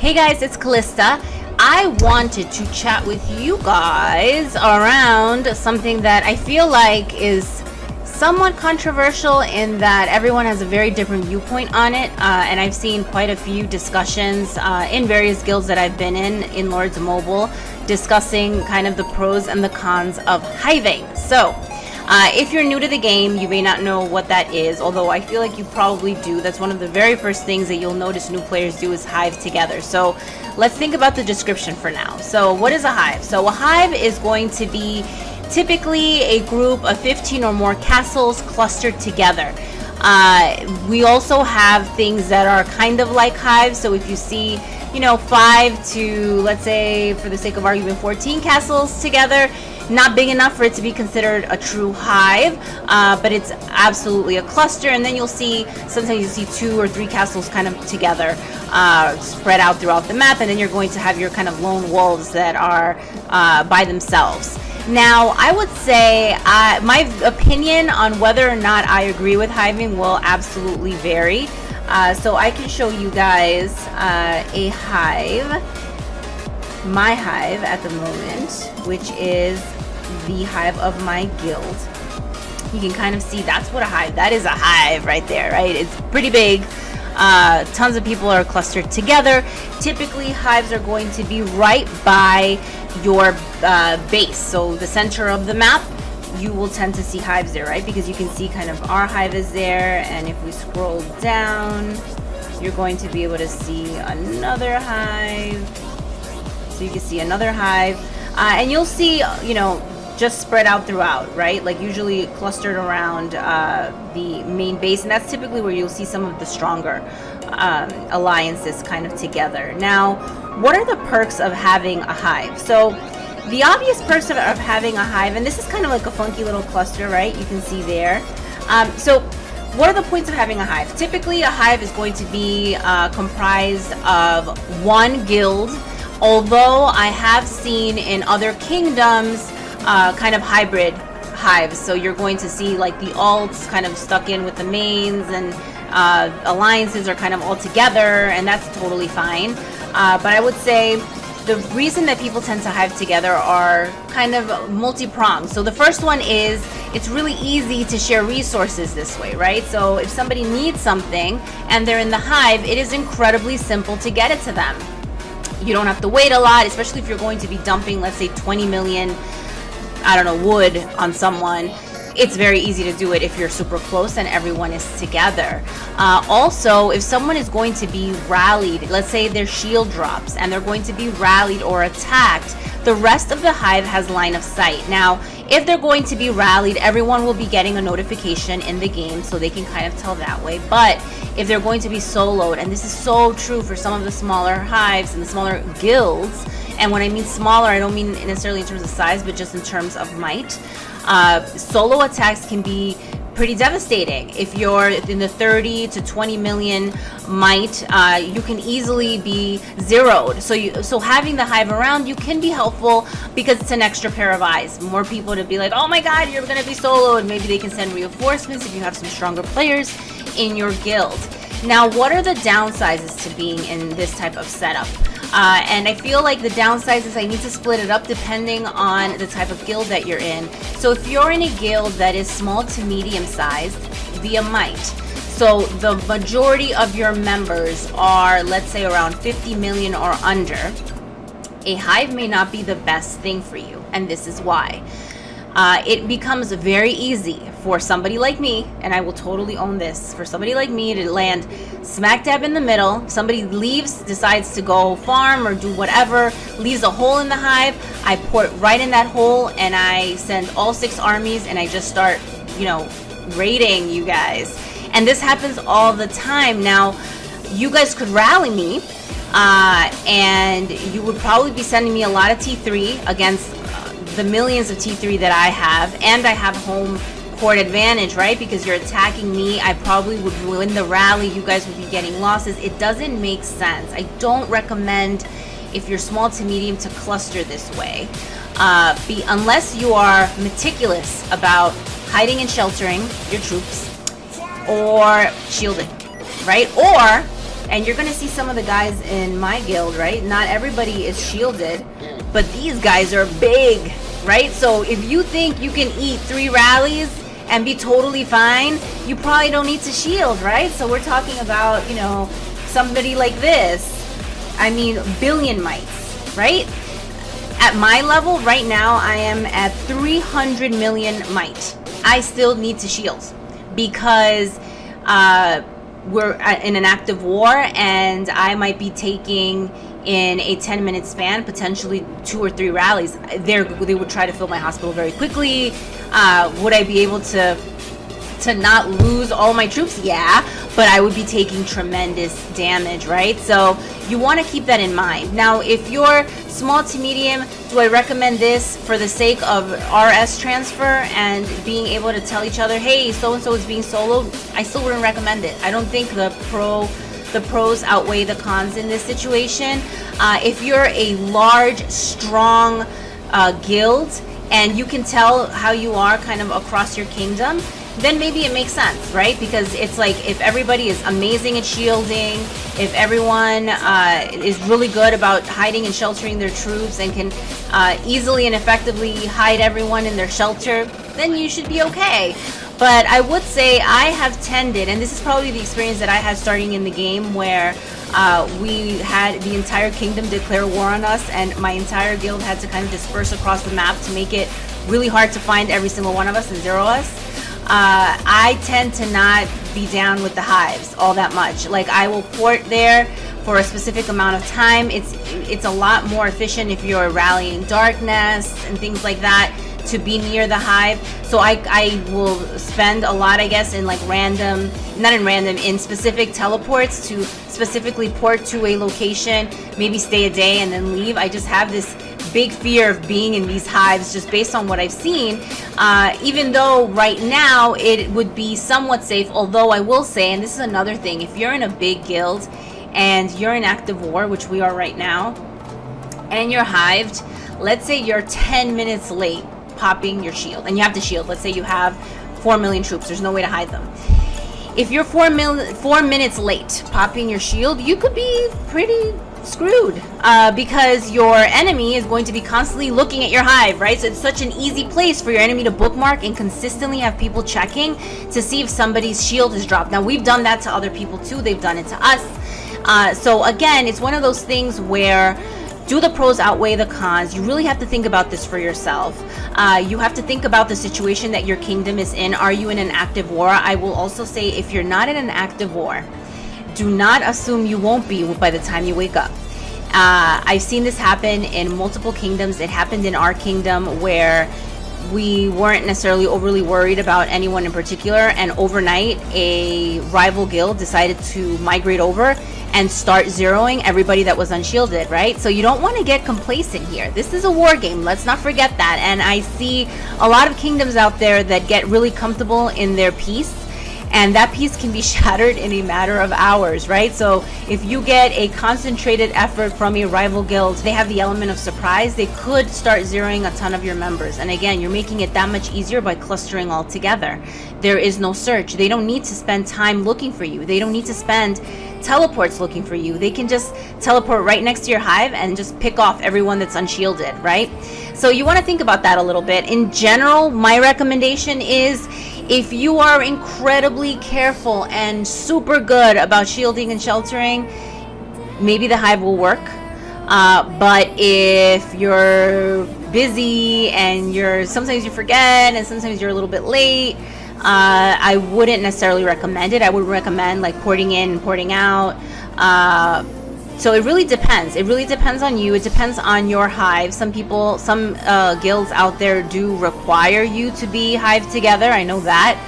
Hey guys, it's Calysta. I wanted to chat with you guys around something that I feel like is somewhat controversial in that everyone has a very different viewpoint on it, and I've seen quite a few discussions in various guilds that I've been in Lords Mobile, discussing kind of the pros and the cons of hiving. So if you're new to the game, you may not know what that is, although I feel like you probably do. That's one of the very first things that you'll notice new players do is hive together. So let's think about the description for now. So what is a hive? So a hive is going to be typically a group of 15 or more castles clustered together. We also have things that are kind of like hives. So if you see, 5 to, let's say, for the sake of argument, 14 castles together, not big enough for it to be considered a true hive, but it's absolutely a cluster. And then you'll see, sometimes you see 2 or 3 castles kind of together, spread out throughout the map, and then you're going to have your kind of lone wolves that are by themselves. Now, I would say my opinion on whether or not I agree with hiving will absolutely vary. So I can show you guys a hive, my hive at the moment, which is the hive of my guild. You can kind of see that's what a hive, that is a hive right there, right? It's pretty big. Tons of people are clustered together. Typically hives are going to be right by your base, so the center of the map. You will tend to see hives there, right? Because you can see kind of our hive is there, and if we scroll down, you're going to be able to see another hive. So you can see another hive, and you'll see, just spread out throughout, right? Like usually clustered around the main base, and that's typically where you'll see some of the stronger alliances kind of together. Now, what are the perks of having a hive? So the obvious perks of having a hive, and this is kind of like a funky little cluster, right? You can see there. So what are the points of having a hive? Typically a hive is going to be comprised of one guild, although I have seen in other kingdoms kind of hybrid hives. So you're going to see like the alts kind of stuck in with the mains, and alliances are kind of all together, and that's totally fine. But I would say the reason that people tend to hive together are kind of multi-pronged. So the first one is it's really easy to share resources this way, right? So if somebody needs something and they're in the hive, it is incredibly simple to get it to them. You don't have to wait a lot, especially if you're going to be dumping, let's say 20 million, wood on someone. It's very easy to do it if you're super close and everyone is together. Also, if someone is going to be rallied, let's say their shield drops and they're going to be rallied or attacked, the rest of the hive has line of sight. Now, if they're going to be rallied, everyone will be getting a notification in the game, so they can kind of tell that way. But if they're going to be soloed, and this is so true for some of the smaller hives and the smaller guilds, and when I mean smaller, I don't mean necessarily in terms of size, but just in terms of might. Solo attacks can be pretty devastating. If you're in the 30 to 20 million might, you can easily be zeroed. So having the hive around you can be helpful because it's an extra pair of eyes. More people to be like, oh my god, you're gonna be soloed. Maybe they can send reinforcements if you have some stronger players in your guild. Now, what are the downsides to being in this type of setup? And I feel like the downside is I need to split it up depending on the type of guild that you're in. So if you're in a guild that is small to medium sized via might, so the majority of your members are, let's say, around 50 million or under, a hive may not be the best thing for you, and this is why. It becomes very easy for somebody like me, and I will totally own this, for somebody like me to land smack dab in the middle. Somebody leaves, decides to go farm or do whatever, leaves a hole in the hive. I port right in that hole, and I send all 6 armies, and I just start, raiding you guys. And this happens all the time. Now, you guys could rally me, and you would probably be sending me a lot of T3 against the millions of T3 that I have, and I have home court advantage, right? Because you're attacking me, I probably would win the rally, you guys would be getting losses. It doesn't make sense. I don't recommend, if you're small to medium, to cluster this way, unless you are meticulous about hiding and sheltering your troops or shielding, right? Or And you're gonna see some of the guys in my guild, right? Not everybody is shielded, but these guys are big, right? So if you think you can eat 3 rallies and be totally fine, you probably don't need to shield, right? So we're talking about, you know, somebody like this. I mean, billion mites, right? At my level right now, I am at 300 million might. I still need to shield because we're in an active war, and I might be taking in a 10-minute span potentially 2 or 3 rallies. They would try to fill my hospital very quickly. Would I be able to not lose all my troops? Yeah, but I would be taking tremendous damage, right? So you want to keep that in mind. Now, if you're small to medium, do I recommend this for the sake of RS transfer and being able to tell each other, hey, so-and-so is being soloed? I still wouldn't recommend it. I don't think the pros outweigh the cons in this situation. If you're a large, strong guild and you can tell how you are kind of across your kingdom, then maybe it makes sense, right? Because it's like, if everybody is amazing at shielding, if everyone is really good about hiding and sheltering their troops and can easily and effectively hide everyone in their shelter, then you should be okay. But I would say I have tended, and this is probably the experience that I had starting in the game, where we had the entire kingdom declare war on us, and my entire guild had to kind of disperse across the map to make it really hard to find every single one of us and zero us. I tend to not be down with the hives all that much. Like, I will port there for a specific amount of time. It's a lot more efficient if you're rallying darkness and things like that to be near the hive. So I will spend a lot, I guess, in like in specific teleports to specifically port to a location, maybe stay a day and then leave. I just have this big fear of being in these hives just based on what I've seen, even though right now it would be somewhat safe. Although I will say, and this is another thing, if you're in a big guild and you're in active war, which we are right now, and you're hived, let's say you're 10 minutes late popping your shield, and you have to shield. Let's say you have 4 million troops, there's no way to hide them. If you're 4 minutes late popping your shield, you could be pretty screwed, because your enemy is going to be constantly looking at your hive, right? So it's such an easy place for your enemy to bookmark and consistently have people checking to see if somebody's shield is dropped. Now, we've done that to other people too. They've done it to us. So again, it's one of those things where, do the pros outweigh the cons? You really have to think about this for yourself. You have to think about the situation that your kingdom is in. Are you in an active war? I will also say, if you're not in an active war, do not assume you won't be by the time you wake up. I've seen this happen in multiple kingdoms. It happened in our kingdom where we weren't necessarily overly worried about anyone in particular, and overnight a rival guild decided to migrate over and start zeroing everybody that was unshielded, right? So you don't want to get complacent here. This is a war game. Let's not forget that. And I see a lot of kingdoms out there that get really comfortable in their peace, and that piece can be shattered in a matter of hours, right? So if you get a concentrated effort from a rival guild, they have the element of surprise. They could start zeroing a ton of your members. And again, you're making it that much easier by clustering all together. There is no search. They don't need to spend time looking for you. They don't need to spend teleports looking for you. They can just teleport right next to your hive and just pick off everyone that's unshielded, right? So you want to think about that a little bit. In general, my recommendation is, if you are incredibly careful and super good about shielding and sheltering, maybe the hive will work. But if you're busy and sometimes you forget and sometimes you're a little bit late, I wouldn't necessarily recommend it. I would recommend like porting in and porting out. So it really depends. It really depends on you. It depends on your hive. Some guilds out there do require you to be hived together. I know that.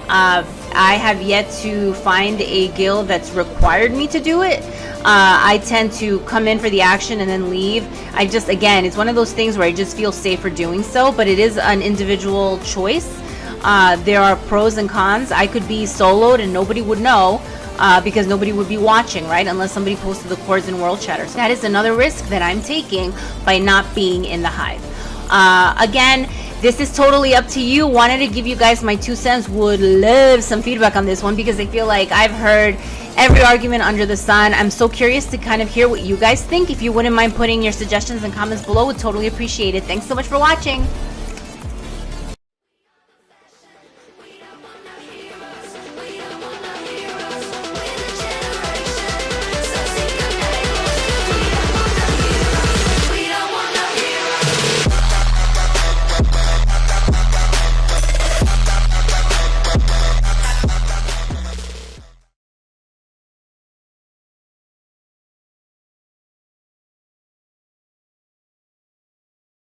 I have yet to find a guild that's required me to do it. I tend to come in for the action and then leave. Again, it's one of those things where I just feel safer doing so, but it is an individual choice. There are pros and cons. I could be soloed and nobody would know, because nobody would be watching, right? Unless somebody posted the chords in World Chatter. So that is another risk that I'm taking by not being in the hive. Again, This is totally up to you. Wanted to give you guys my 2 cents. Would love some feedback on this one because I feel like I've heard every argument under the sun. I'm so curious to kind of hear what you guys think. If you wouldn't mind putting your suggestions and comments below, would totally appreciate it. Thanks so much for watching.